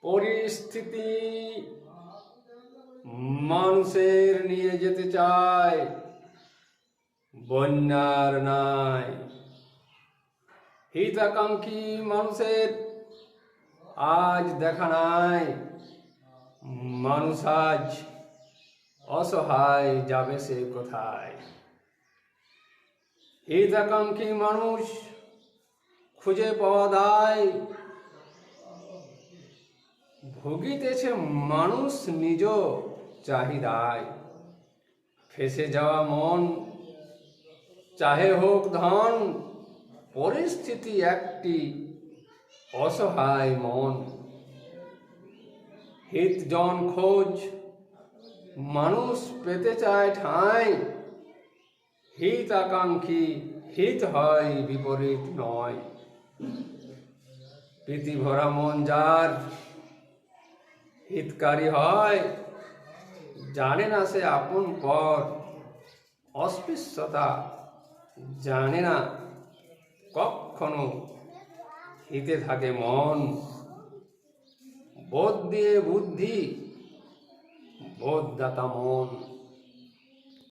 পরিস্থিতি মানুষের নিয়ে যেতে চায় বন্যার নাই। হিতাকাঙ্ক্ষী মানুষের আজ দেখা নাই। মানুষ আজ অসহায়, যাবে সে কোথায়? হিতাকাঙ্ক্ষী মানুষ খুঁজে পাওয়া দায়। ভুগিতেছে মানুষ নিজ চাহিদায়। ফেসে যাওয়া মন চাহে হোক ধন, পরিস্থিতি একটি অসহায় মন। হিত জন খোঁজ মানুষ পেতে চায় ঠাঁই। হিত আকাঙ্ক্ষী হিত হয়, বিপরীত নয়। প্রীতি ভরা মন যার হিতকারী হয়, জানে না সে আপন পর অস্পৃশ্যতা, জানে না কখনো হিতে থাকে মন। বোধ দিয়ে বুদ্ধি, বোধদাতা মন।